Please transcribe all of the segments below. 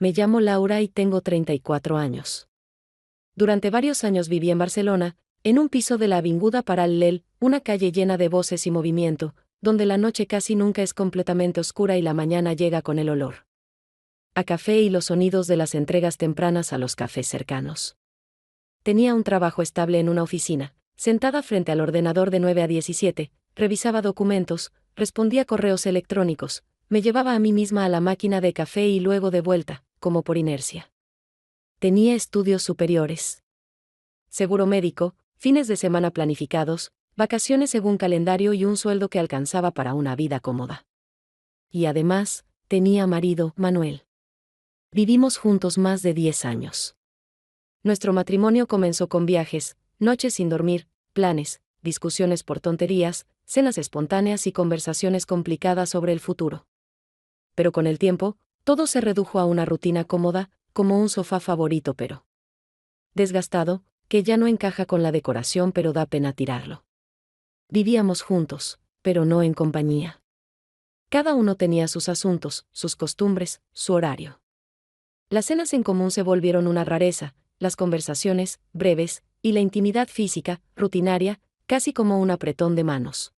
Me llamo Laura y tengo 34 años. Durante varios años viví en Barcelona, en un piso de la Avinguda Paral·lel, una calle llena de voces y movimiento, donde la noche casi nunca es completamente oscura y la mañana llega con el olor a café y los sonidos de las entregas tempranas a los cafés cercanos. Tenía un trabajo estable en una oficina, sentada frente al ordenador de 9 a 17, revisaba documentos, respondía correos electrónicos, me llevaba a mí misma a la máquina de café y luego de vuelta, como por inercia. Tenía estudios superiores, seguro médico, fines de semana planificados, vacaciones según calendario y un sueldo que alcanzaba para una vida cómoda. Y además, tenía marido, Manuel. Vivimos juntos más de 10 años. Nuestro matrimonio comenzó con viajes, noches sin dormir, planes, discusiones por tonterías, cenas espontáneas y conversaciones complicadas sobre el futuro. Pero con el tiempo, todo se redujo a una rutina cómoda, como un sofá favorito pero desgastado, que ya no encaja con la decoración pero da pena tirarlo. Vivíamos juntos, pero no en compañía. Cada uno tenía sus asuntos, sus costumbres, su horario. Las cenas en común se volvieron una rareza, las conversaciones, breves, y la intimidad física, rutinaria, casi como un apretón de manos.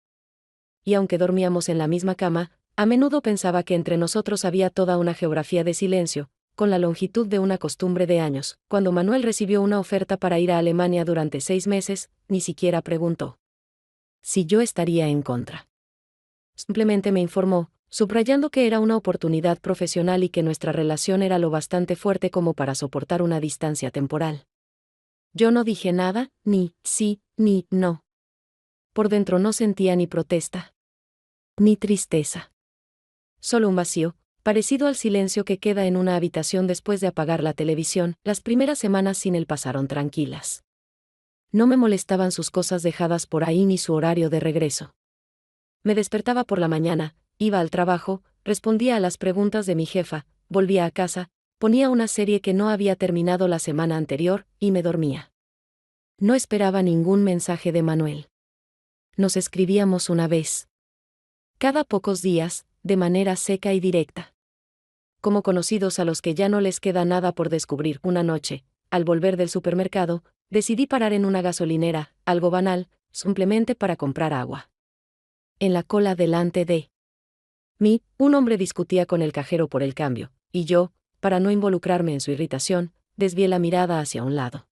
Y aunque dormíamos en la misma cama, a menudo pensaba que entre nosotros había toda una geografía de silencio, con la longitud de una costumbre de años. Cuando Manuel recibió una oferta para ir a Alemania durante 6 meses, ni siquiera preguntó si yo estaría en contra. Simplemente me informó, subrayando que era una oportunidad profesional y que nuestra relación era lo bastante fuerte como para soportar una distancia temporal. Yo no dije nada, ni sí, ni no. Por dentro no sentía ni protesta, ni tristeza. Solo un vacío, parecido al silencio que queda en una habitación después de apagar la televisión. Las primeras semanas sin él pasaron tranquilas. No me molestaban sus cosas dejadas por ahí ni su horario de regreso. Me despertaba por la mañana, iba al trabajo, respondía a las preguntas de mi jefa, volvía a casa, ponía una serie que no había terminado la semana anterior, y me dormía. No esperaba ningún mensaje de Manuel. Nos escribíamos una vez cada pocos días, de manera seca y directa. Como conocidos a los que ya no les queda nada por descubrir. Una noche, al volver del supermercado, decidí parar en una gasolinera, algo banal, simplemente para comprar agua. En la cola delante de mí, un hombre discutía con el cajero por el cambio, y yo, para no involucrarme en su irritación, desvié la mirada hacia un lado.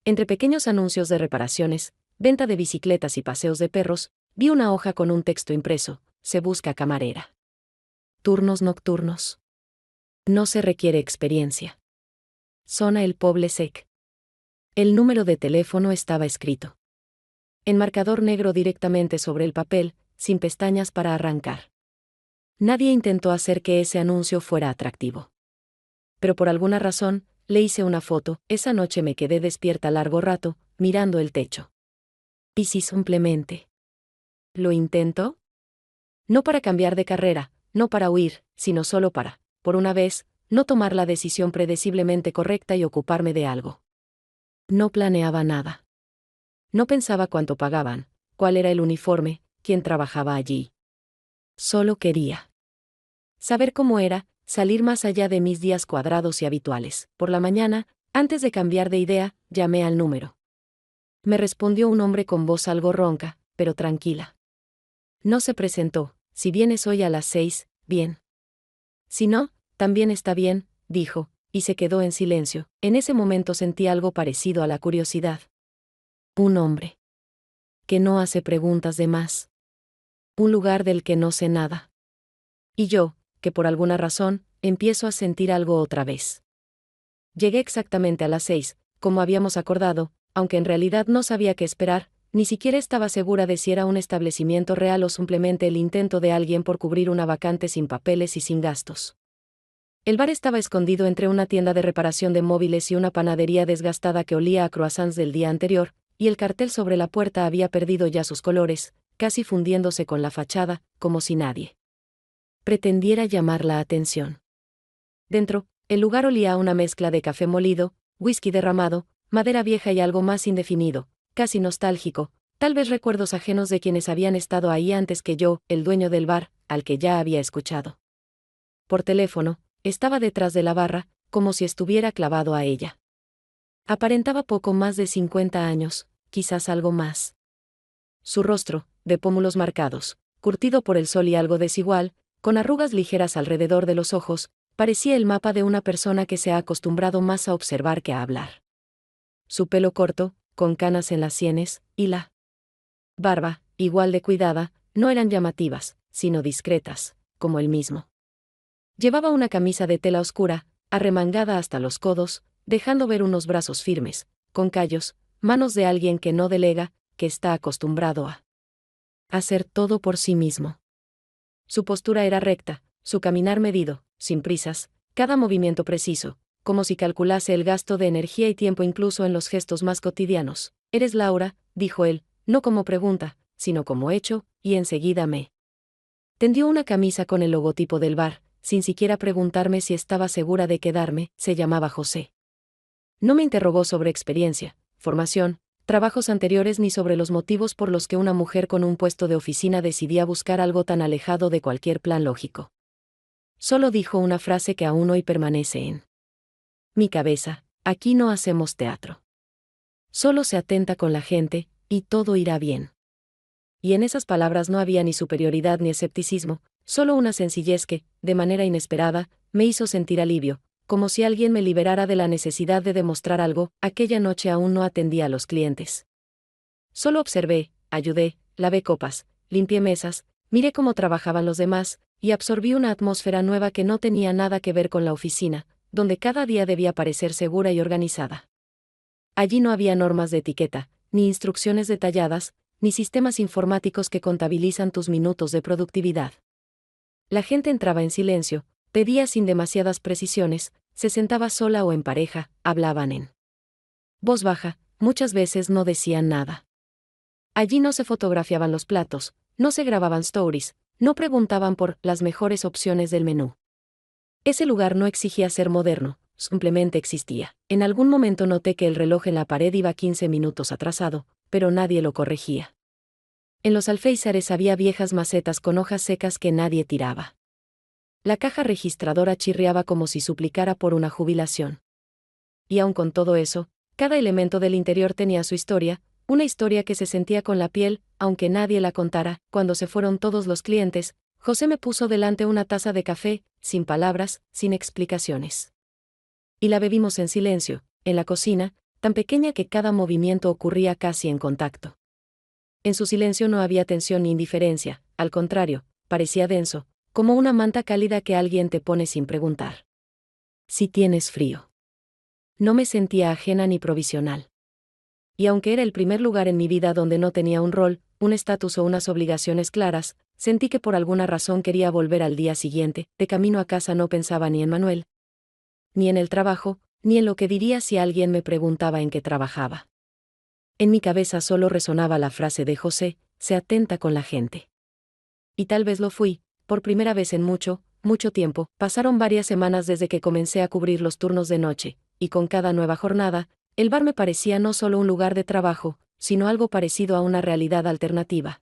Entre pequeños anuncios de reparaciones, venta de bicicletas y paseos de perros, vi una hoja con un texto impreso: se busca camarera. Turnos nocturnos. No se requiere experiencia. Zona El Poble Sec. El número de teléfono estaba escrito en marcador negro directamente sobre el papel, sin pestañas para arrancar. Nadie intentó hacer que ese anuncio fuera atractivo. Pero por alguna razón, le hice una foto. Esa noche me quedé despierta largo rato, mirando el techo. Y si simplemente ¿lo intento? No para cambiar de carrera, no para huir, sino solo para, por una vez, no tomar la decisión predeciblemente correcta y ocuparme de algo. No planeaba nada. No pensaba cuánto pagaban, cuál era el uniforme, quién trabajaba allí. Solo quería saber cómo era, salir más allá de mis días cuadrados y habituales. Por la mañana, antes de cambiar de idea, llamé al número. Me respondió un hombre con voz algo ronca, pero tranquila. No se presentó. Si vienes hoy a las 6, bien. Si no, también está bien, dijo, y se quedó en silencio. En ese momento sentí algo parecido a la curiosidad. Un hombre que no hace preguntas de más. Un lugar del que no sé nada. Y yo, que por alguna razón, empiezo a sentir algo otra vez. Llegué exactamente a las 6, como habíamos acordado, aunque en realidad no sabía qué esperar, ni siquiera estaba segura de si era un establecimiento real o simplemente el intento de alguien por cubrir una vacante sin papeles y sin gastos. El bar estaba escondido entre una tienda de reparación de móviles y una panadería desgastada que olía a croissants del día anterior, y el cartel sobre la puerta había perdido ya sus colores, casi fundiéndose con la fachada, como si nadie pretendiera llamar la atención. Dentro, el lugar olía a una mezcla de café molido, whisky derramado, madera vieja y algo más indefinido, casi nostálgico, tal vez recuerdos ajenos de quienes habían estado ahí antes que yo, el dueño del bar, al que ya había escuchado por teléfono, estaba detrás de la barra, como si estuviera clavado a ella. Aparentaba poco más de 50 años, quizás algo más. Su rostro, de pómulos marcados, curtido por el sol y algo desigual, con arrugas ligeras alrededor de los ojos, parecía el mapa de una persona que se ha acostumbrado más a observar que a hablar. Su pelo corto, con canas en las sienes, y la barba, igual de cuidada, no eran llamativas, sino discretas, como él mismo. Llevaba una camisa de tela oscura, arremangada hasta los codos, dejando ver unos brazos firmes, con callos, manos de alguien que no delega, que está acostumbrado a hacer todo por sí mismo. Su postura era recta, su caminar medido, sin prisas, cada movimiento preciso, como si calculase el gasto de energía y tiempo incluso en los gestos más cotidianos. «¿Eres Laura?», dijo él, no como pregunta, sino como hecho, y enseguida me tendió una camisa con el logotipo del bar, sin siquiera preguntarme si estaba segura de quedarme. Se llamaba José. No me interrogó sobre experiencia, formación, trabajos anteriores ni sobre los motivos por los que una mujer con un puesto de oficina decidía buscar algo tan alejado de cualquier plan lógico. Solo dijo una frase que aún hoy permanece en mi cabeza: aquí no hacemos teatro. Solo se atenta con la gente, y todo irá bien. Y en esas palabras no había ni superioridad ni escepticismo, solo una sencillez que, de manera inesperada, me hizo sentir alivio, como si alguien me liberara de la necesidad de demostrar algo. Aquella noche aún no atendía a los clientes. Solo observé, ayudé, lavé copas, limpié mesas, miré cómo trabajaban los demás, y absorbí una atmósfera nueva que no tenía nada que ver con la oficina, donde cada día debía parecer segura y organizada. Allí no había normas de etiqueta, ni instrucciones detalladas, ni sistemas informáticos que contabilizan tus minutos de productividad. La gente entraba en silencio, pedía sin demasiadas precisiones, se sentaba sola o en pareja, hablaban en voz baja, muchas veces no decían nada. Allí no se fotografiaban los platos, no se grababan stories, no preguntaban por las mejores opciones del menú. Ese lugar no exigía ser moderno, simplemente existía. En algún momento noté que el reloj en la pared iba 15 minutos atrasado, pero nadie lo corregía. En los alféizares había viejas macetas con hojas secas que nadie tiraba. La caja registradora chirriaba como si suplicara por una jubilación. Y aun con todo eso, cada elemento del interior tenía su historia, una historia que se sentía con la piel, aunque nadie la contara. Cuando se fueron todos los clientes, José me puso delante una taza de café, sin palabras, sin explicaciones. Y la bebimos en silencio, en la cocina, tan pequeña que cada movimiento ocurría casi en contacto. En su silencio no había tensión ni indiferencia, al contrario, parecía denso, como una manta cálida que alguien te pone sin preguntar. Si tienes frío. No me sentía ajena ni provisional. Y aunque era el primer lugar en mi vida donde no tenía un rol, un estatus o unas obligaciones claras, sentí que por alguna razón quería volver al día siguiente. De camino a casa no pensaba ni en Manuel, ni en el trabajo, ni en lo que diría si alguien me preguntaba en qué trabajaba. En mi cabeza solo resonaba la frase de José: se atenta con la gente. Y tal vez lo fui, por primera vez en mucho, mucho tiempo. Pasaron varias semanas desde que comencé a cubrir los turnos de noche, y con cada nueva jornada, el bar me parecía no solo un lugar de trabajo, sino algo parecido a una realidad alternativa,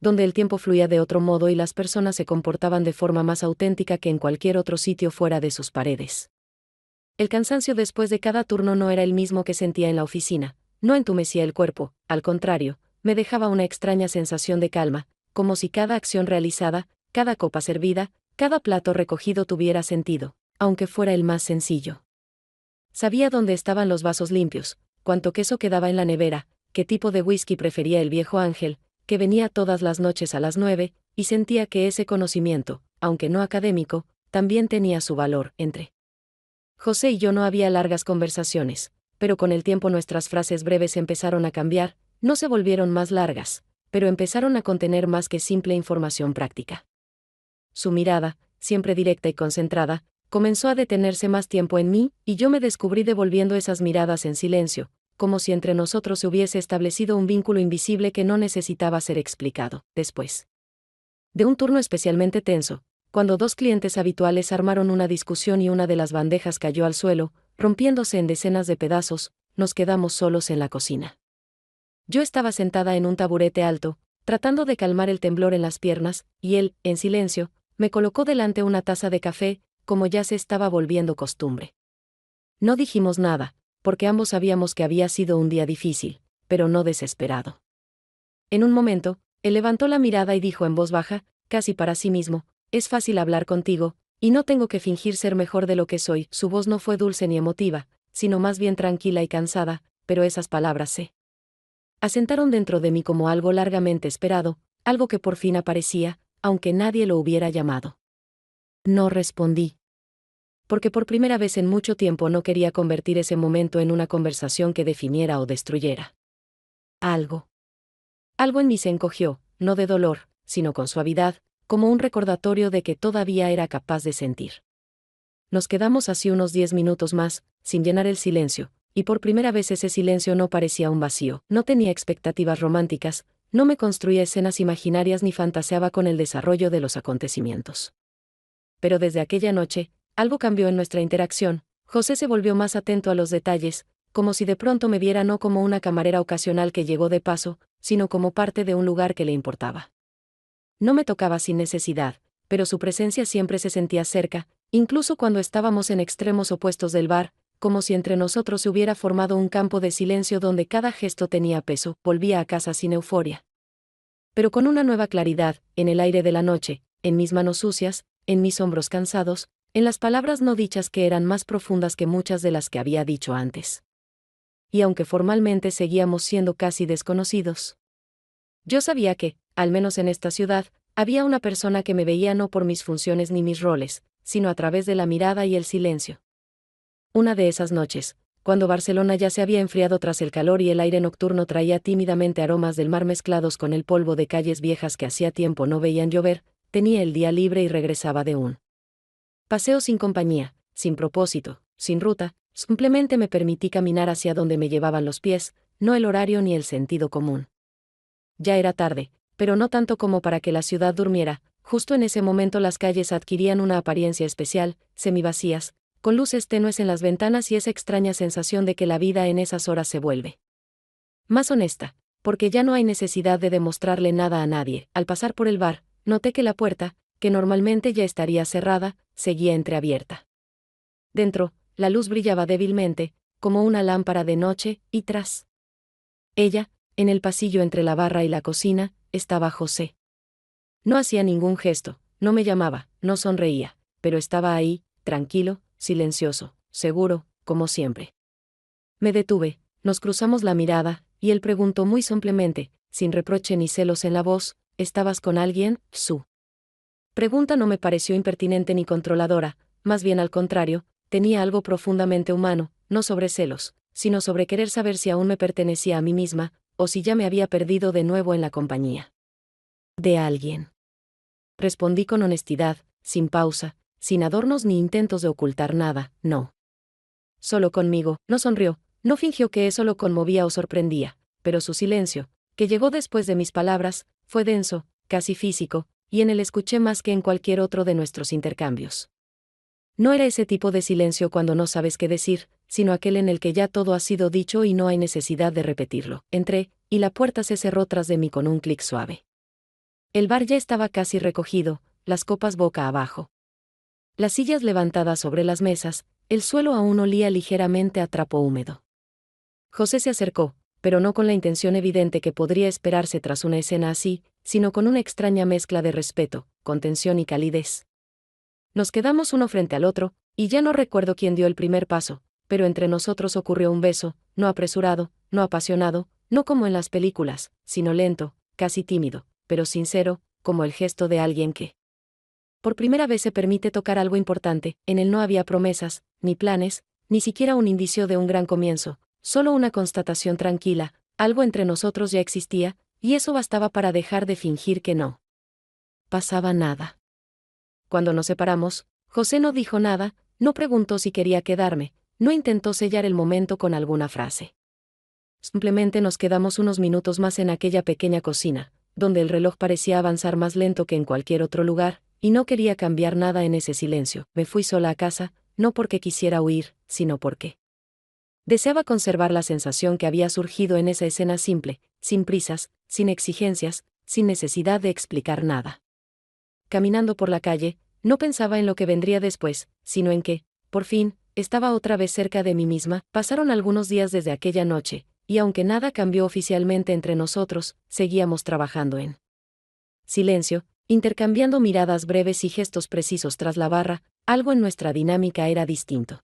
donde el tiempo fluía de otro modo y las personas se comportaban de forma más auténtica que en cualquier otro sitio fuera de sus paredes. El cansancio después de cada turno no era el mismo que sentía en la oficina, no entumecía el cuerpo, al contrario, me dejaba una extraña sensación de calma, como si cada acción realizada, cada copa servida, cada plato recogido tuviera sentido, aunque fuera el más sencillo. Sabía dónde estaban los vasos limpios, cuánto queso quedaba en la nevera, qué tipo de whisky prefería el viejo Ángel, que venía todas las noches a las 9, y sentía que ese conocimiento, aunque no académico, también tenía su valor. Entre José y yo no había largas conversaciones, pero con el tiempo nuestras frases breves empezaron a cambiar, no se volvieron más largas, pero empezaron a contener más que simple información práctica. Su mirada, siempre directa y concentrada, comenzó a detenerse más tiempo en mí, y yo me descubrí devolviendo esas miradas en silencio, como si entre nosotros se hubiese establecido un vínculo invisible que no necesitaba ser explicado. Después de un turno especialmente tenso, cuando dos clientes habituales armaron una discusión y una de las bandejas cayó al suelo, rompiéndose en decenas de pedazos, nos quedamos solos en la cocina. Yo estaba sentada en un taburete alto, tratando de calmar el temblor en las piernas, y él, en silencio, me colocó delante una taza de café, como ya se estaba volviendo costumbre. No dijimos nada, porque ambos sabíamos que había sido un día difícil, pero no desesperado. En un momento, él levantó la mirada y dijo en voz baja, casi para sí mismo: «Es fácil hablar contigo, y no tengo que fingir ser mejor de lo que soy». Su voz no fue dulce ni emotiva, sino más bien tranquila y cansada, pero esas palabras se asentaron dentro de mí como algo largamente esperado, algo que por fin aparecía, aunque nadie lo hubiera llamado. No respondí. Porque por primera vez en mucho tiempo no quería convertir ese momento en una conversación que definiera o destruyera. Algo en mí se encogió, no de dolor, sino con suavidad, como un recordatorio de que todavía era capaz de sentir. Nos quedamos así unos 10 minutos más, sin llenar el silencio, y por primera vez ese silencio no parecía un vacío. No tenía expectativas románticas, no me construía escenas imaginarias ni fantaseaba con el desarrollo de los acontecimientos. Pero desde aquella noche, algo cambió en nuestra interacción. José se volvió más atento a los detalles, como si de pronto me viera no como una camarera ocasional que llegó de paso, sino como parte de un lugar que le importaba. No me tocaba sin necesidad, pero su presencia siempre se sentía cerca, incluso cuando estábamos en extremos opuestos del bar, como si entre nosotros se hubiera formado un campo de silencio donde cada gesto tenía peso. Volvía a casa sin euforia, pero con una nueva claridad, en el aire de la noche, en mis manos sucias, en mis hombros cansados, en las palabras no dichas que eran más profundas que muchas de las que había dicho antes. Y aunque formalmente seguíamos siendo casi desconocidos, yo sabía que, al menos en esta ciudad, había una persona que me veía no por mis funciones ni mis roles, sino a través de la mirada y el silencio. Una de esas noches, cuando Barcelona ya se había enfriado tras el calor y el aire nocturno traía tímidamente aromas del mar mezclados con el polvo de calles viejas que hacía tiempo no veían llover, tenía el día libre y regresaba de un paseo sin compañía, sin propósito, sin ruta. Simplemente me permití caminar hacia donde me llevaban los pies, no el horario ni el sentido común. Ya era tarde, pero no tanto como para que la ciudad durmiera. Justo en ese momento las calles adquirían una apariencia especial, semivacías, con luces tenues en las ventanas y esa extraña sensación de que la vida en esas horas se vuelve más honesta, porque ya no hay necesidad de demostrarle nada a nadie. Al pasar por el bar, noté que la puerta, que normalmente ya estaría cerrada, seguía entreabierta. Dentro, la luz brillaba débilmente, como una lámpara de noche, y tras ella, en el pasillo entre la barra y la cocina, estaba José. No hacía ningún gesto, no me llamaba, no sonreía, pero estaba ahí, tranquilo, silencioso, seguro, como siempre. Me detuve, nos cruzamos la mirada, y él preguntó muy simplemente, sin reproche ni celos en la voz: ¿estabas con alguien? Su pregunta no me pareció impertinente ni controladora, más bien al contrario, tenía algo profundamente humano, no sobre celos, sino sobre querer saber si aún me pertenecía a mí misma, o si ya me había perdido de nuevo en la compañía de alguien. Respondí con honestidad, sin pausa, sin adornos ni intentos de ocultar nada: no. Solo conmigo. No sonrió, no fingió que eso lo conmovía o sorprendía, pero su silencio, que llegó después de mis palabras, fue denso, casi físico, y en él escuché más que en cualquier otro de nuestros intercambios. No era ese tipo de silencio cuando no sabes qué decir, sino aquel en el que ya todo ha sido dicho y no hay necesidad de repetirlo. Entré, y la puerta se cerró tras de mí con un clic suave. El bar ya estaba casi recogido, las copas boca abajo, las sillas levantadas sobre las mesas, el suelo aún olía ligeramente a trapo húmedo. José se acercó, pero no con la intención evidente que podría esperarse tras una escena así, sino con una extraña mezcla de respeto, contención y calidez. Nos quedamos uno frente al otro, y ya no recuerdo quién dio el primer paso, pero entre nosotros ocurrió un beso, no apresurado, no apasionado, no como en las películas, sino lento, casi tímido, pero sincero, como el gesto de alguien que por primera vez se permite tocar algo importante. En él no había promesas, ni planes, ni siquiera un indicio de un gran comienzo, solo una constatación tranquila: algo entre nosotros ya existía, y eso bastaba para dejar de fingir que no pasaba nada. Cuando nos separamos, José no dijo nada, no preguntó si quería quedarme, no intentó sellar el momento con alguna frase. Simplemente nos quedamos unos minutos más en aquella pequeña cocina, donde el reloj parecía avanzar más lento que en cualquier otro lugar, y no quería cambiar nada en ese silencio. Me fui sola a casa, no porque quisiera huir, sino porque deseaba conservar la sensación que había surgido en esa escena simple, sin prisas, sin exigencias, sin necesidad de explicar nada. Caminando por la calle, no pensaba en lo que vendría después, sino en que, por fin, estaba otra vez cerca de mí misma. Pasaron algunos días desde aquella noche, y aunque nada cambió oficialmente entre nosotros, seguíamos trabajando en silencio, intercambiando miradas breves y gestos precisos tras la barra. Algo en nuestra dinámica era distinto.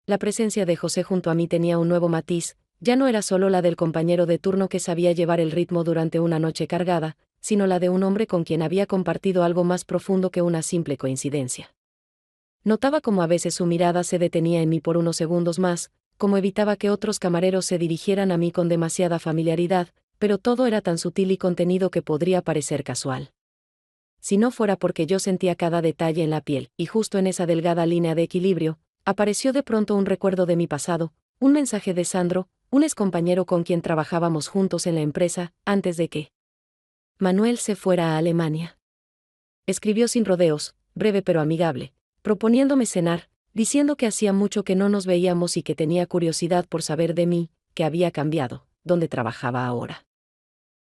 La presencia de José junto a mí tenía un nuevo matiz, ya no era solo la del compañero de turno que sabía llevar el ritmo durante una noche cargada, sino la de un hombre con quien había compartido algo más profundo que una simple coincidencia. Notaba cómo a veces su mirada se detenía en mí por unos segundos más, cómo evitaba que otros camareros se dirigieran a mí con demasiada familiaridad, pero todo era tan sutil y contenido que podría parecer casual. Si no fuera porque yo sentía cada detalle en la piel, y justo en esa delgada línea de equilibrio, apareció de pronto un recuerdo de mi pasado, un mensaje de Sandro, un excompañero con quien trabajábamos juntos en la empresa, antes de que Manuel se fuera a Alemania. Escribió sin rodeos, breve pero amigable, proponiéndome cenar, diciendo que hacía mucho que no nos veíamos y que tenía curiosidad por saber de mí, que había cambiado, dónde trabajaba ahora.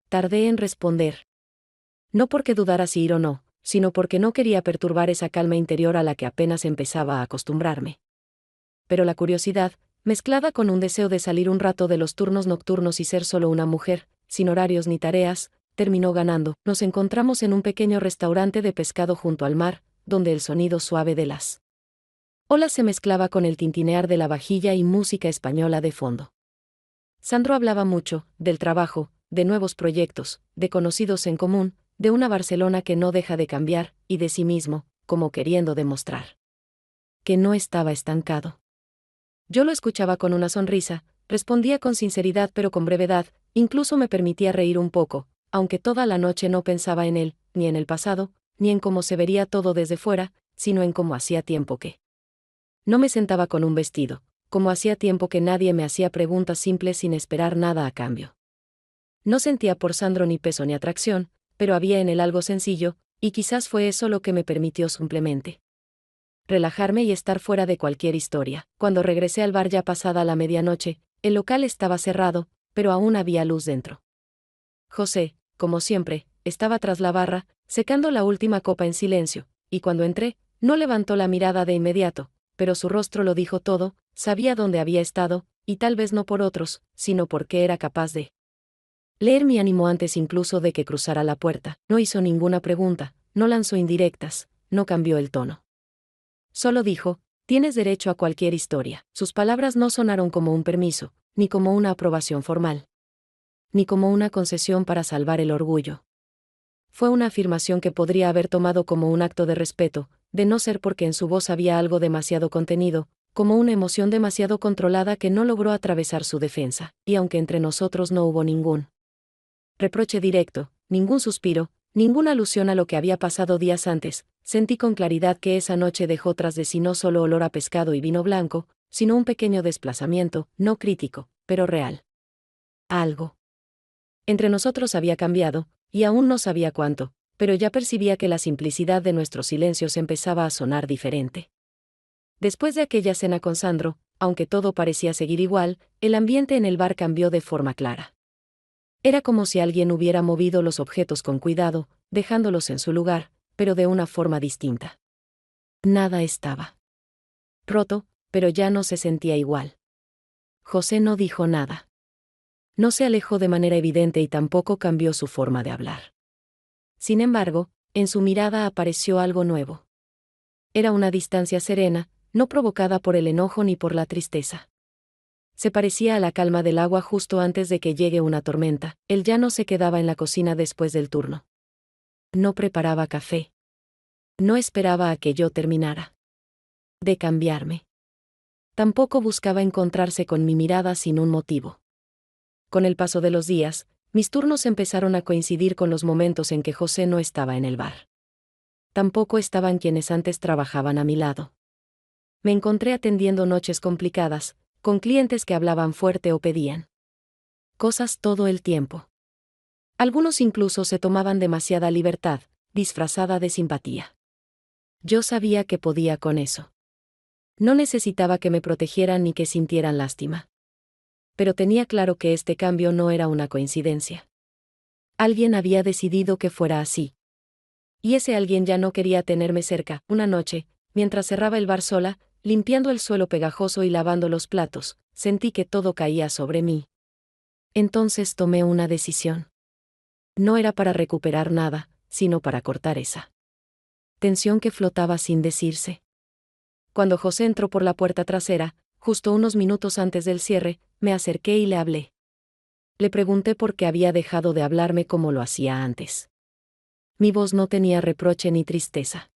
Tardé en responder. No porque dudara si ir o no, sino porque no quería perturbar esa calma interior a la que apenas empezaba a acostumbrarme. Pero la curiosidad, mezclada con un deseo de salir un rato de los turnos nocturnos y ser solo una mujer, sin horarios ni tareas, terminó ganando. Nos encontramos en un pequeño restaurante de pescado junto al mar, donde el sonido suave de las olas se mezclaba con el tintinear de la vajilla y música española de fondo. Sandro hablaba mucho, del trabajo, de nuevos proyectos, de conocidos en común, de una Barcelona que no deja de cambiar, y de sí mismo, como queriendo demostrar que no estaba estancado. Yo lo escuchaba con una sonrisa, respondía con sinceridad pero con brevedad, incluso me permitía reír un poco, aunque toda la noche no pensaba en él, ni en el pasado, ni en cómo se vería todo desde fuera, sino en cómo hacía tiempo que no me sentaba con un vestido, como hacía tiempo que nadie me hacía preguntas simples sin esperar nada a cambio. No sentía por Sandro ni peso ni atracción, pero había en él algo sencillo, y quizás fue eso lo que me permitió simplemente relajarme y estar fuera de cualquier historia. Cuando regresé al bar ya pasada la medianoche, el local estaba cerrado, pero aún había luz dentro. José, como siempre, estaba tras la barra, secando la última copa en silencio, y cuando entré, no levantó la mirada de inmediato, pero su rostro lo dijo todo, sabía dónde había estado, y tal vez no por otros, sino porque era capaz de leer mi ánimo antes incluso de que cruzara la puerta. No hizo ninguna pregunta, no lanzó indirectas, no cambió el tono. Solo dijo, tienes derecho a cualquier historia. Sus palabras no sonaron como un permiso, ni como una aprobación formal, ni como una concesión para salvar el orgullo. Fue una afirmación que podría haber tomado como un acto de respeto, de no ser porque en su voz había algo demasiado contenido, como una emoción demasiado controlada que no logró atravesar su defensa, y aunque entre nosotros no hubo ningún reproche directo, ningún suspiro, ninguna alusión a lo que había pasado días antes, sentí con claridad que esa noche dejó tras de sí no solo olor a pescado y vino blanco, sino un pequeño desplazamiento, no crítico, pero real. Algo entre nosotros había cambiado, y aún no sabía cuánto, pero ya percibía que la simplicidad de nuestros silencios empezaba a sonar diferente. Después de aquella cena con Sandro, aunque todo parecía seguir igual, el ambiente en el bar cambió de forma clara. Era como si alguien hubiera movido los objetos con cuidado, dejándolos en su lugar, pero de una forma distinta. Nada estaba roto, pero ya no se sentía igual. José no dijo nada. No se alejó de manera evidente y tampoco cambió su forma de hablar. Sin embargo, en su mirada apareció algo nuevo. Era una distancia serena, no provocada por el enojo ni por la tristeza. Se parecía a la calma del agua justo antes de que llegue una tormenta. Él ya no se quedaba en la cocina después del turno. No preparaba café. No esperaba a que yo terminara de cambiarme. Tampoco buscaba encontrarse con mi mirada sin un motivo. Con el paso de los días, mis turnos empezaron a coincidir con los momentos en que José no estaba en el bar. Tampoco estaban quienes antes trabajaban a mi lado. Me encontré atendiendo noches complicadas, con clientes que hablaban fuerte o pedían cosas todo el tiempo. Algunos incluso se tomaban demasiada libertad, disfrazada de simpatía. Yo sabía que podía con eso. No necesitaba que me protegieran ni que sintieran lástima. Pero tenía claro que este cambio no era una coincidencia. Alguien había decidido que fuera así. Y ese alguien ya no quería tenerme cerca. Una noche, mientras cerraba el bar sola, limpiando el suelo pegajoso y lavando los platos, sentí que todo caía sobre mí. Entonces tomé una decisión. No era para recuperar nada, sino para cortar esa tensión que flotaba sin decirse. Cuando José entró por la puerta trasera, justo unos minutos antes del cierre, me acerqué y le hablé. Le pregunté por qué había dejado de hablarme como lo hacía antes. Mi voz no tenía reproche ni tristeza.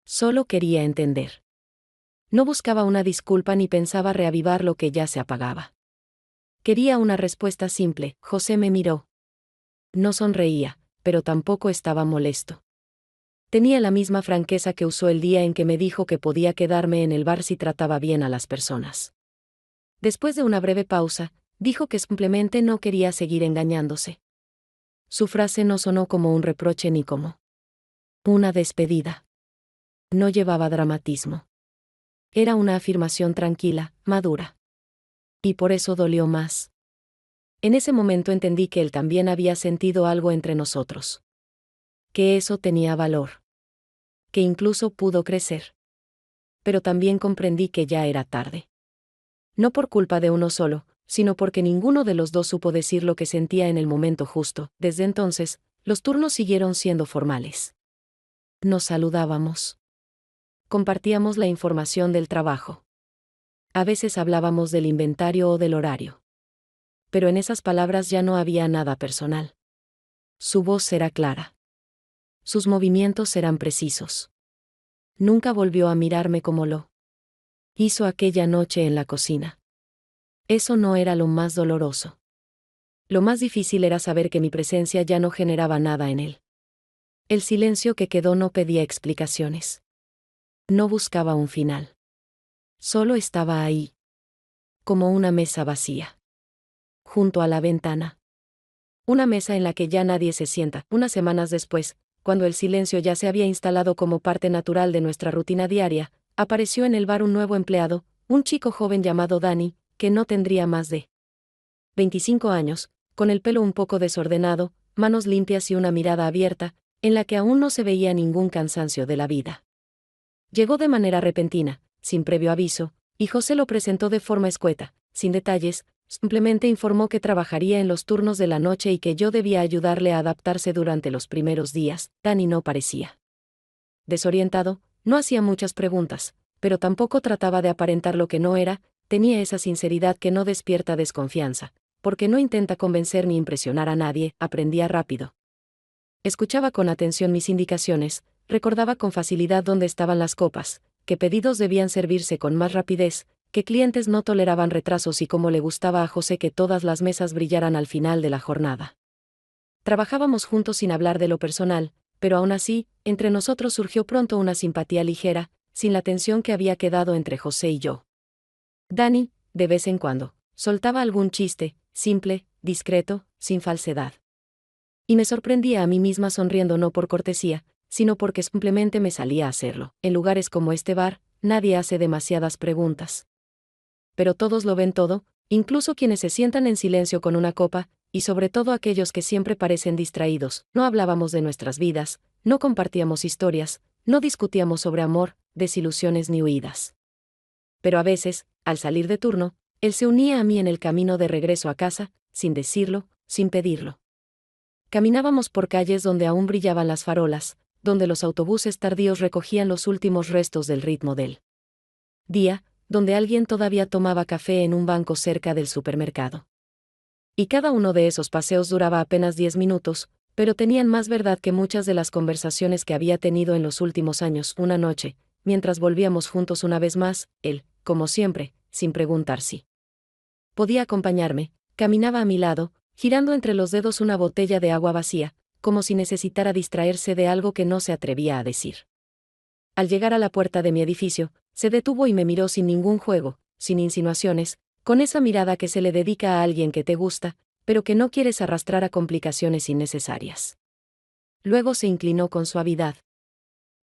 Solo quería entender. No buscaba una disculpa ni pensaba reavivar lo que ya se apagaba. Quería una respuesta simple. José me miró. No sonreía, pero tampoco estaba molesto. Tenía la misma franqueza que usó el día en que me dijo que podía quedarme en el bar si trataba bien a las personas. Después de una breve pausa, dijo que simplemente no quería seguir engañándose. Su frase no sonó como un reproche ni como una despedida. No llevaba dramatismo. Era una afirmación tranquila, madura. Y por eso dolió más. En ese momento entendí que él también había sentido algo entre nosotros. Que eso tenía valor. Que incluso pudo crecer. Pero también comprendí que ya era tarde. No por culpa de uno solo, sino porque ninguno de los dos supo decir lo que sentía en el momento justo. Desde entonces, los turnos siguieron siendo formales. Nos saludábamos. Compartíamos la información del trabajo. A veces hablábamos del inventario o del horario. Pero en esas palabras ya no había nada personal. Su voz era clara. Sus movimientos eran precisos. Nunca volvió a mirarme como lo hizo aquella noche en la cocina. Eso no era lo más doloroso. Lo más difícil era saber que mi presencia ya no generaba nada en él. El silencio que quedó no pedía explicaciones. No buscaba un final. Solo estaba ahí. Como una mesa vacía. Junto a la ventana. Una mesa en la que ya nadie se sienta. Unas semanas después, cuando el silencio ya se había instalado como parte natural de nuestra rutina diaria, apareció en el bar un nuevo empleado, un chico joven llamado Dani, que no tendría más de 25 años, con el pelo un poco desordenado, manos limpias y una mirada abierta, en la que aún no se veía ningún cansancio de la vida. Llegó de manera repentina, sin previo aviso, y José lo presentó de forma escueta, sin detalles, simplemente informó que trabajaría en los turnos de la noche y que yo debía ayudarle a adaptarse durante los primeros días. Dani no parecía desorientado, no hacía muchas preguntas, pero tampoco trataba de aparentar lo que no era, tenía esa sinceridad que no despierta desconfianza, porque no intenta convencer ni impresionar a nadie, aprendía rápido. Escuchaba con atención mis indicaciones, recordaba con facilidad dónde estaban las copas, qué pedidos debían servirse con más rapidez, qué clientes no toleraban retrasos y cómo le gustaba a José que todas las mesas brillaran al final de la jornada. Trabajábamos juntos sin hablar de lo personal, pero aún así, entre nosotros surgió pronto una simpatía ligera, sin la tensión que había quedado entre José y yo. Dani, de vez en cuando, soltaba algún chiste, simple, discreto, sin falsedad. Y me sorprendía a mí misma sonriendo no por cortesía, sino porque simplemente me salía a hacerlo. En lugares como este bar, nadie hace demasiadas preguntas. Pero todos lo ven todo, incluso quienes se sientan en silencio con una copa, y sobre todo aquellos que siempre parecen distraídos. No hablábamos de nuestras vidas, no compartíamos historias, no discutíamos sobre amor, desilusiones ni huidas. Pero a veces, al salir de turno, él se unía a mí en el camino de regreso a casa, sin decirlo, sin pedirlo. Caminábamos por calles donde aún brillaban las farolas, donde los autobuses tardíos recogían los últimos restos del ritmo del día, donde alguien todavía tomaba café en un banco cerca del supermercado. Y cada uno de esos paseos duraba apenas 10 minutos, pero tenían más verdad que muchas de las conversaciones que había tenido en los últimos años. Una noche, mientras volvíamos juntos una vez más, él, como siempre, sin preguntar si podía acompañarme, caminaba a mi lado, girando entre los dedos una botella de agua vacía, como si necesitara distraerse de algo que no se atrevía a decir. Al llegar a la puerta de mi edificio, se detuvo y me miró sin ningún juego, sin insinuaciones, con esa mirada que se le dedica a alguien que te gusta, pero que no quieres arrastrar a complicaciones innecesarias. Luego se inclinó con suavidad,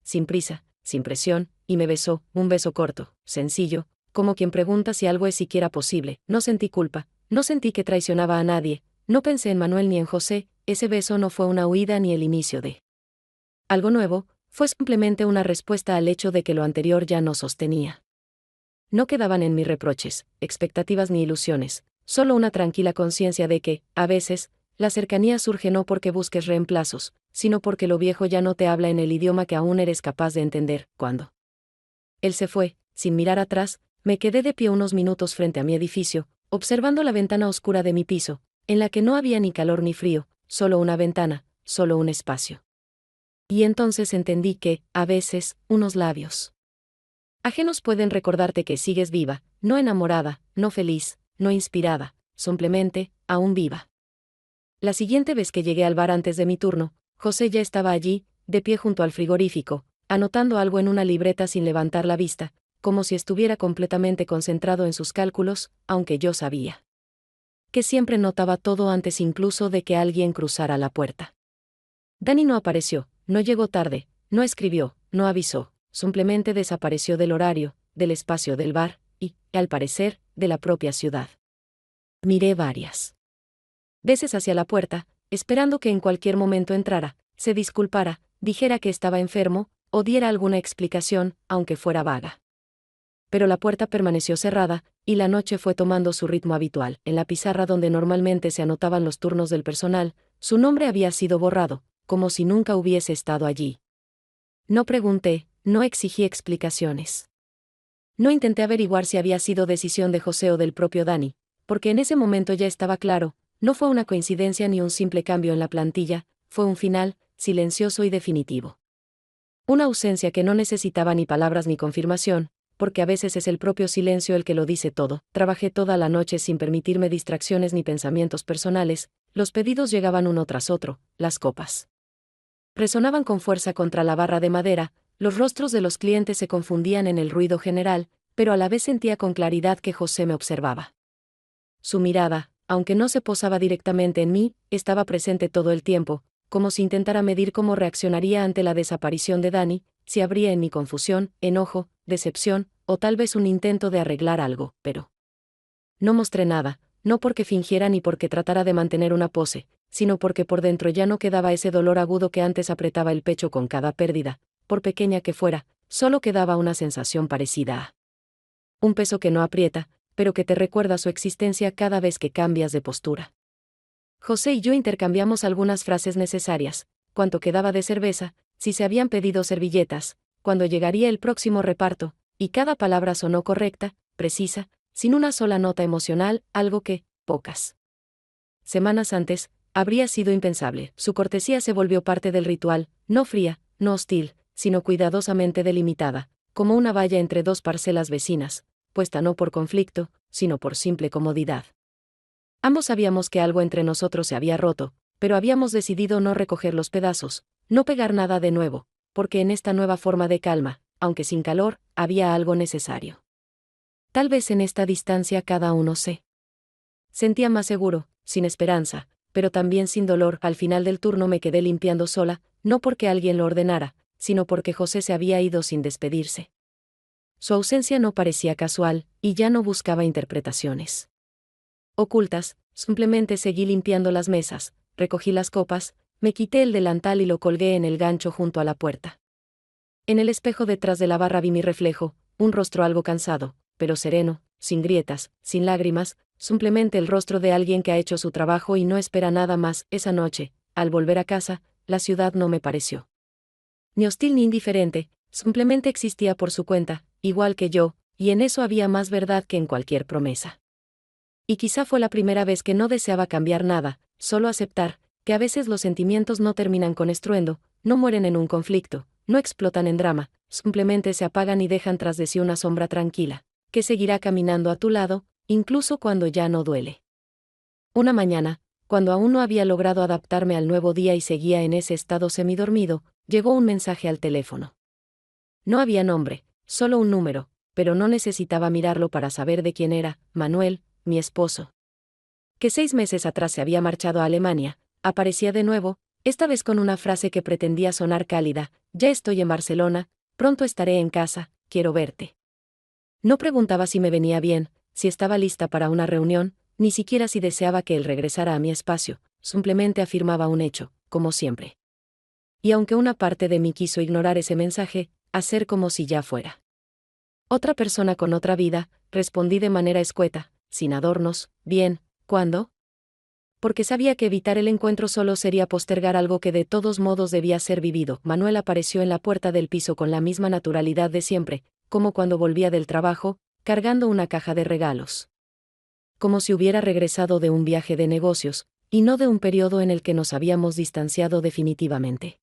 sin prisa, sin presión, y me besó, un beso corto, sencillo, como quien pregunta si algo es siquiera posible. No sentí culpa, no sentí que traicionaba a nadie, no pensé en Manuel ni en José, ese beso no fue una huida ni el inicio de Algo nuevo, fue simplemente una respuesta al hecho de que lo anterior ya no sostenía. No quedaban en mí reproches, expectativas ni ilusiones, solo una tranquila conciencia de que, a veces, la cercanía surge no porque busques reemplazos, sino porque lo viejo ya no te habla en el idioma que aún eres capaz de entender. Cuando él se fue, sin mirar atrás, me quedé de pie unos minutos frente a mi edificio, observando la ventana oscura de mi piso, en la que no había ni calor ni frío, solo una ventana, solo un espacio. Y entonces entendí que, a veces, unos labios ajenos pueden recordarte que sigues viva, no enamorada, no feliz, no inspirada, simplemente, aún viva. La siguiente vez que llegué al bar antes de mi turno, José ya estaba allí, de pie junto al frigorífico, anotando algo en una libreta sin levantar la vista, como si estuviera completamente concentrado en sus cálculos, aunque yo sabía que siempre notaba todo antes incluso de que alguien cruzara la puerta. Dani no apareció, no llegó tarde, no escribió, no avisó, simplemente desapareció del horario, del espacio del bar, y, al parecer, de la propia ciudad. Miré varias veces hacia la puerta, esperando que en cualquier momento entrara, se disculpara, dijera que estaba enfermo, o diera alguna explicación, aunque fuera vaga. Pero la puerta permaneció cerrada, y la noche fue tomando su ritmo habitual. En la pizarra donde normalmente se anotaban los turnos del personal, su nombre había sido borrado, como si nunca hubiese estado allí. No pregunté, no exigí explicaciones. No intenté averiguar si había sido decisión de José o del propio Dani, porque en ese momento ya estaba claro, no fue una coincidencia ni un simple cambio en la plantilla, fue un final, silencioso y definitivo. Una ausencia que no necesitaba ni palabras ni confirmación, porque a veces es el propio silencio el que lo dice todo. Trabajé toda la noche sin permitirme distracciones ni pensamientos personales, los pedidos llegaban uno tras otro, las copas resonaban con fuerza contra la barra de madera, los rostros de los clientes se confundían en el ruido general, pero a la vez sentía con claridad que José me observaba. Su mirada, aunque no se posaba directamente en mí, estaba presente todo el tiempo, como si intentara medir cómo reaccionaría ante la desaparición de Dani, si habría en mi confusión, enojo, decepción, o tal vez un intento de arreglar algo, pero no mostré nada, no porque fingiera ni porque tratara de mantener una pose, sino porque por dentro ya no quedaba ese dolor agudo que antes apretaba el pecho con cada pérdida, por pequeña que fuera, solo quedaba una sensación parecida a un peso que no aprieta, pero que te recuerda su existencia cada vez que cambias de postura. José y yo intercambiamos algunas frases necesarias, cuánto quedaba de cerveza, si se habían pedido servilletas, cuándo llegaría el próximo reparto, y cada palabra sonó correcta, precisa, sin una sola nota emocional, algo que, pocas semanas antes, habría sido impensable. Su cortesía se volvió parte del ritual, no fría, no hostil, sino cuidadosamente delimitada, como una valla entre dos parcelas vecinas, puesta no por conflicto, sino por simple comodidad. Ambos sabíamos que algo entre nosotros se había roto, pero habíamos decidido no recoger los pedazos, no pegar nada de nuevo, porque en esta nueva forma de calma, aunque sin calor, había algo necesario. Tal vez en esta distancia cada uno se sentía más seguro, sin esperanza, pero también sin dolor. Al final del turno me quedé limpiando sola, no porque alguien lo ordenara, sino porque José se había ido sin despedirse. Su ausencia no parecía casual, y ya no buscaba interpretaciones ocultas, simplemente seguí limpiando las mesas, recogí las copas, me quité el delantal y lo colgué en el gancho junto a la puerta. En el espejo detrás de la barra vi mi reflejo, un rostro algo cansado, pero sereno, sin grietas, sin lágrimas, simplemente el rostro de alguien que ha hecho su trabajo y no espera nada más. Esa noche, al volver a casa, la ciudad no me pareció ni hostil ni indiferente, simplemente existía por su cuenta, igual que yo, y en eso había más verdad que en cualquier promesa. Y quizá fue la primera vez que no deseaba cambiar nada, solo aceptar que a veces los sentimientos no terminan con estruendo, no mueren en un conflicto, no explotan en drama, simplemente se apagan y dejan tras de sí una sombra tranquila, que seguirá caminando a tu lado, incluso cuando ya no duele. Una mañana, cuando aún no había logrado adaptarme al nuevo día y seguía en ese estado semidormido, llegó un mensaje al teléfono. No había nombre, solo un número, pero no necesitaba mirarlo para saber de quién era. Manuel, mi esposo, que 6 meses atrás se había marchado a Alemania, aparecía de nuevo, esta vez con una frase que pretendía sonar cálida: ya estoy en Barcelona, pronto estaré en casa, quiero verte. No preguntaba si me venía bien, si estaba lista para una reunión, ni siquiera si deseaba que él regresara a mi espacio, simplemente afirmaba un hecho, como siempre. y aunque una parte de mí quiso ignorar ese mensaje, hacer como si ya fuera otra persona con otra vida, respondí de manera escueta, sin adornos, bien, ¿cuándo? Porque sabía que evitar el encuentro solo sería postergar algo que de todos modos debía ser vivido. Manuel apareció en la puerta del piso con la misma naturalidad de siempre, como cuando volvía del trabajo, cargando una caja de regalos. Como si hubiera regresado de un viaje de negocios, y no de un periodo en el que nos habíamos distanciado definitivamente.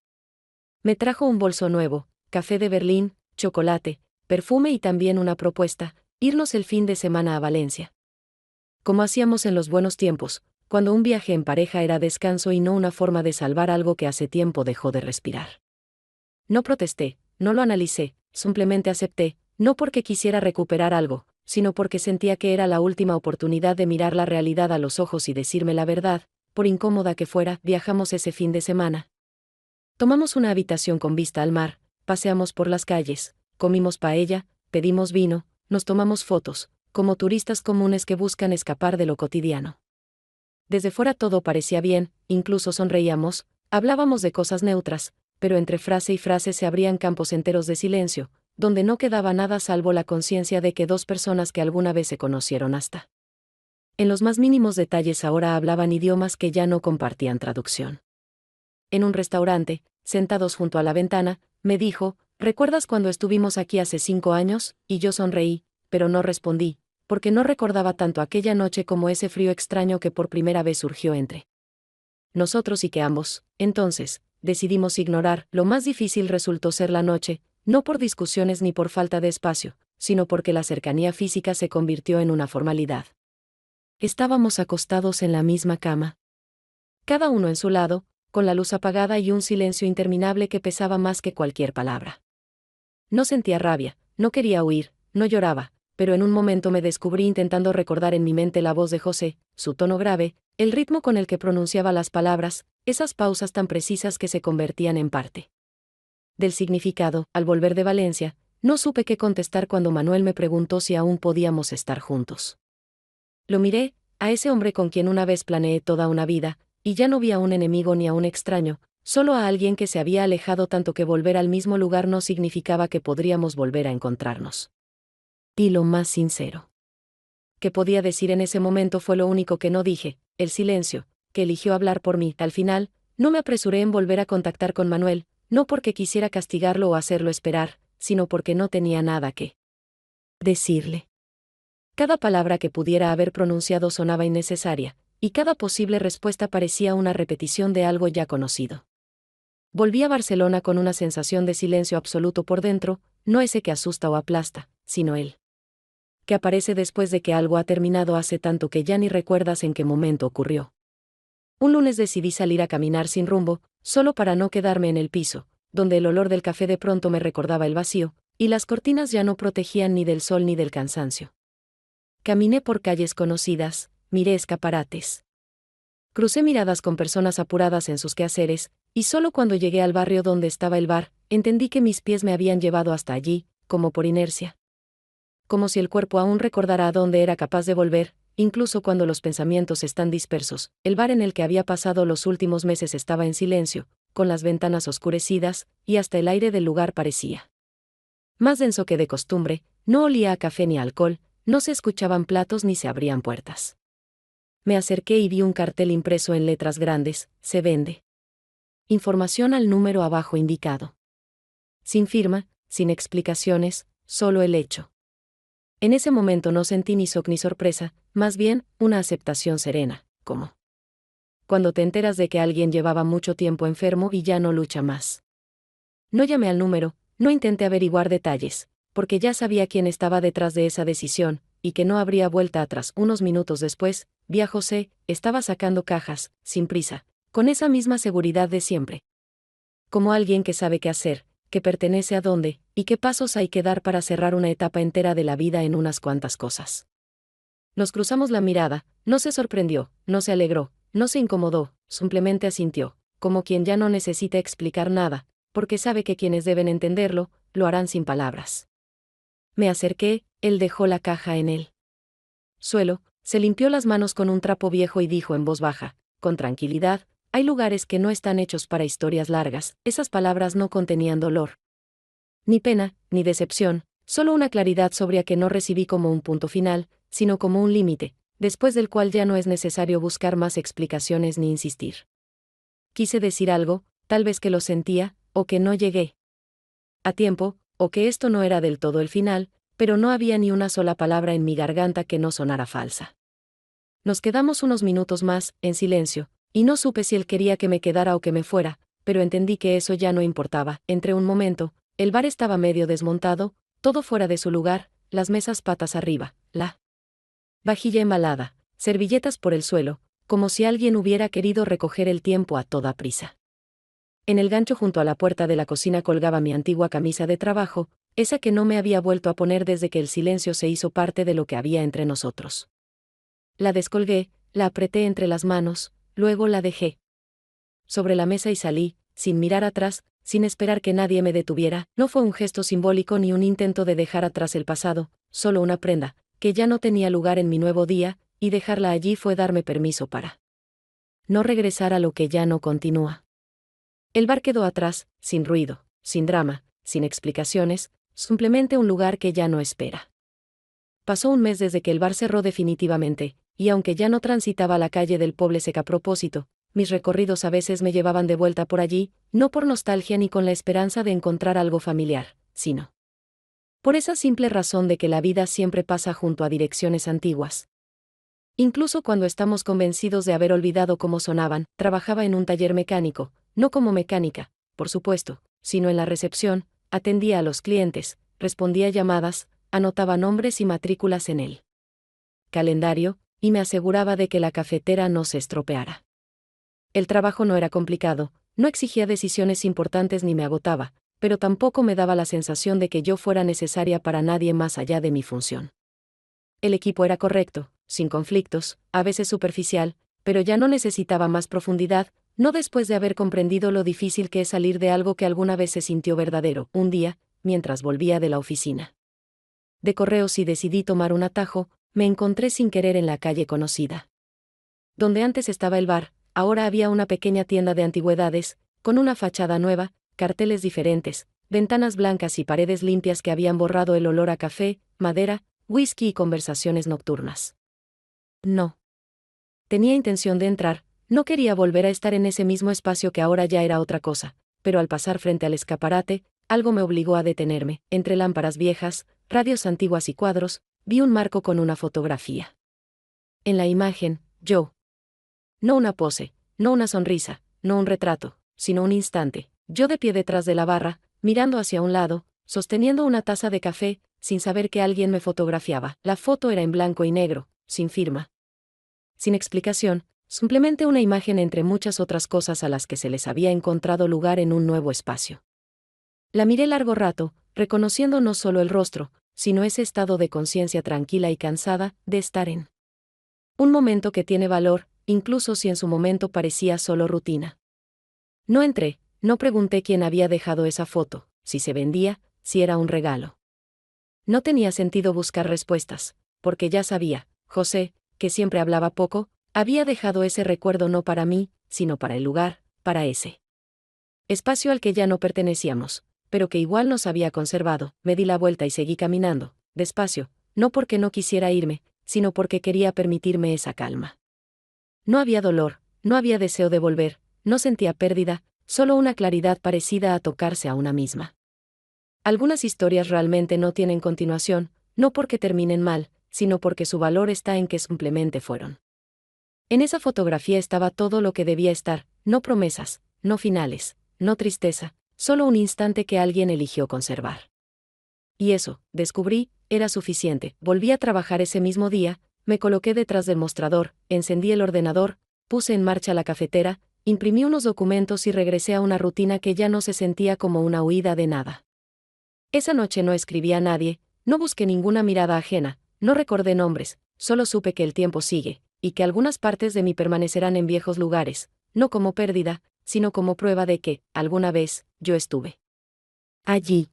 Me trajo un bolso nuevo, café de Berlín, chocolate, perfume y también una propuesta: irnos el fin de semana a Valencia. Como hacíamos en los buenos tiempos, cuando un viaje en pareja era descanso y no una forma de salvar algo que hace tiempo dejó de respirar. No protesté, no lo analicé, simplemente acepté, no porque quisiera recuperar algo, sino porque sentía que era la última oportunidad de mirar la realidad a los ojos y decirme la verdad. Por incómoda que fuera, viajamos ese fin de semana. Tomamos una habitación con vista al mar, paseamos por las calles, comimos paella, pedimos vino, nos tomamos fotos, como turistas comunes que buscan escapar de lo cotidiano. Desde fuera todo parecía bien, incluso sonreíamos, hablábamos de cosas neutras, pero entre frase y frase se abrían campos enteros de silencio, donde no quedaba nada salvo la conciencia de que dos personas que alguna vez se conocieron hasta en los más mínimos detalles ahora hablaban idiomas que ya no compartían traducción. En un restaurante, sentados junto a la ventana, me dijo: ¿recuerdas cuando estuvimos aquí hace 5 años? Y yo sonreí, pero no respondí, porque no recordaba tanto aquella noche como ese frío extraño que por primera vez surgió entre nosotros y que ambos, entonces, decidimos ignorar. Lo más difícil resultó ser la noche, no por discusiones ni por falta de espacio, sino porque la cercanía física se convirtió en una formalidad. Estábamos acostados en la misma cama, cada uno en su lado, con la luz apagada y un silencio interminable que pesaba más que cualquier palabra. No sentía rabia, no quería huir, no lloraba, pero en un momento me descubrí intentando recordar en mi mente la voz de José, su tono grave, el ritmo con el que pronunciaba las palabras, esas pausas tan precisas que se convertían en parte del significado. Al volver de Valencia, no supe qué contestar cuando Manuel me preguntó si aún podíamos estar juntos. Lo miré, a ese hombre con quien una vez planeé toda una vida, y ya no vi a un enemigo ni a un extraño, solo a alguien que se había alejado tanto que volver al mismo lugar no significaba que podríamos volver a encontrarnos. Y lo más sincero que podía decir en ese momento fue lo único que no dije: el silencio, que eligió hablar por mí. Al final, no me apresuré en volver a contactar con Manuel, no porque quisiera castigarlo o hacerlo esperar, sino porque no tenía nada que decirle. Cada palabra que pudiera haber pronunciado sonaba innecesaria, y cada posible respuesta parecía una repetición de algo ya conocido. Volví a Barcelona con una sensación de silencio absoluto por dentro, no ese que asusta o aplasta, sino el que aparece después de que algo ha terminado hace tanto que ya ni recuerdas en qué momento ocurrió. Un lunes decidí salir a caminar sin rumbo, solo para no quedarme en el piso, donde el olor del café de pronto me recordaba el vacío, y las cortinas ya no protegían ni del sol ni del cansancio. Caminé por calles conocidas, miré escaparates. Crucé miradas con personas apuradas en sus quehaceres, y solo cuando llegué al barrio donde estaba el bar, entendí que mis pies me habían llevado hasta allí, como por inercia. Como si el cuerpo aún recordara a dónde era capaz de volver, incluso cuando los pensamientos están dispersos. El bar en el que había pasado los últimos meses estaba en silencio, con las ventanas oscurecidas, y hasta el aire del lugar parecía más denso que de costumbre. No olía a café ni a alcohol, no se escuchaban platos ni se abrían puertas. Me acerqué y vi un cartel impreso en letras grandes: se vende. Información al número abajo indicado. Sin firma, sin explicaciones, solo el hecho. En ese momento no sentí ni shock ni sorpresa, más bien, una aceptación serena, como cuando te enteras de que alguien llevaba mucho tiempo enfermo y ya no lucha más. No llamé al número, no intenté averiguar detalles, porque ya sabía quién estaba detrás de esa decisión, y que no habría vuelta atrás. Unos minutos después, vi a José, estaba sacando cajas, sin prisa, con esa misma seguridad de siempre. Como alguien que sabe qué hacer, que pertenece a dónde, y qué pasos hay que dar para cerrar una etapa entera de la vida en unas cuantas cosas. Nos cruzamos la mirada, no se sorprendió, no se alegró, no se incomodó, simplemente asintió, como quien ya no necesita explicar nada, porque sabe que quienes deben entenderlo, lo harán sin palabras. Me acerqué, él dejó la caja en el suelo, se limpió las manos con un trapo viejo y dijo en voz baja, con tranquilidad: Hay lugares que no están hechos para historias largas. Esas palabras no contenían dolor, ni pena, ni decepción, solo una claridad sobria que no recibí como un punto final, sino como un límite, después del cual ya no es necesario buscar más explicaciones ni insistir. Quise decir algo, tal vez que lo sentía, o que no llegué a tiempo, o que esto no era del todo el final, pero no había ni una sola palabra en mi garganta que no sonara falsa. Nos quedamos unos minutos más, en silencio, y no supe si él quería que me quedara o que me fuera, pero entendí que eso ya no importaba. Entré un momento, el bar estaba medio desmontado, todo fuera de su lugar, las mesas patas arriba, la vajilla embalada, servilletas por el suelo, como si alguien hubiera querido recoger el tiempo a toda prisa. En el gancho junto a la puerta de la cocina colgaba mi antigua camisa de trabajo, esa que no me había vuelto a poner desde que el silencio se hizo parte de lo que había entre nosotros. La descolgué, la apreté entre las manos, luego la dejé sobre la mesa y salí, sin mirar atrás, sin esperar que nadie me detuviera. No fue un gesto simbólico ni un intento de dejar atrás el pasado, solo una prenda, que ya no tenía lugar en mi nuevo día, y dejarla allí fue darme permiso para no regresar a lo que ya no continúa. El bar quedó atrás, sin ruido, sin drama, sin explicaciones, simplemente un lugar que ya no espera. Pasó un mes desde que el bar cerró definitivamente, y aunque ya no transitaba la calle del Poble Sec a propósito, mis recorridos a veces me llevaban de vuelta por allí, no por nostalgia ni con la esperanza de encontrar algo familiar, sino por esa simple razón de que la vida siempre pasa junto a direcciones antiguas. Incluso cuando estamos convencidos de haber olvidado cómo sonaban. Trabajaba en un taller mecánico, no como mecánica, por supuesto, sino en la recepción, atendía a los clientes, respondía llamadas, anotaba nombres y matrículas en el calendario, y me aseguraba de que la cafetera no se estropeara. El trabajo no era complicado, no exigía decisiones importantes ni me agotaba, pero tampoco me daba la sensación de que yo fuera necesaria para nadie más allá de mi función. El equipo era correcto, sin conflictos, a veces superficial, pero ya no necesitaba más profundidad, no después de haber comprendido lo difícil que es salir de algo que alguna vez se sintió verdadero. Un día, mientras volvía de la oficina de correos y decidí tomar un atajo, me encontré sin querer en la calle conocida. Donde antes estaba el bar, ahora había una pequeña tienda de antigüedades, con una fachada nueva, carteles diferentes, ventanas blancas y paredes limpias que habían borrado el olor a café, madera, whisky y conversaciones nocturnas. No tenía intención de entrar, no quería volver a estar en ese mismo espacio que ahora ya era otra cosa, pero al pasar frente al escaparate, algo me obligó a detenerme. Entre lámparas viejas, radios antiguas y cuadros, vi un marco con una fotografía. En la imagen, yo. No una pose, no una sonrisa, no un retrato, sino un instante, yo de pie detrás de la barra, mirando hacia un lado, sosteniendo una taza de café, sin saber que alguien me fotografiaba. La foto era en blanco y negro, sin firma, sin explicación, simplemente una imagen entre muchas otras cosas a las que se les había encontrado lugar en un nuevo espacio. La miré largo rato, reconociendo no solo el rostro, sino ese estado de conciencia tranquila y cansada de estar en un momento que tiene valor, incluso si en su momento parecía solo rutina. No entré, no pregunté quién había dejado esa foto, si se vendía, si era un regalo. No tenía sentido buscar respuestas, porque ya sabía, José, que siempre hablaba poco, había dejado ese recuerdo no para mí, sino para el lugar, para ese espacio al que ya no pertenecíamos, pero que igual nos había conservado. Me di la vuelta y seguí caminando, despacio, no porque no quisiera irme, sino porque quería permitirme esa calma. No había dolor, no había deseo de volver, no sentía pérdida, solo una claridad parecida a tocarse a una misma. Algunas historias realmente no tienen continuación, no porque terminen mal, sino porque su valor está en que simplemente fueron. En esa fotografía estaba todo lo que debía estar, no promesas, no finales, no tristeza, solo un instante que alguien eligió conservar. Y eso, descubrí, era suficiente. Volví a trabajar ese mismo día, me coloqué detrás del mostrador, encendí el ordenador, puse en marcha la cafetera, imprimí unos documentos y regresé a una rutina que ya no se sentía como una huida de nada. Esa noche no escribí a nadie, no busqué ninguna mirada ajena, no recordé nombres, solo supe que el tiempo sigue, y que algunas partes de mí permanecerán en viejos lugares, no como pérdida, sino como prueba de que, alguna vez, yo estuve allí.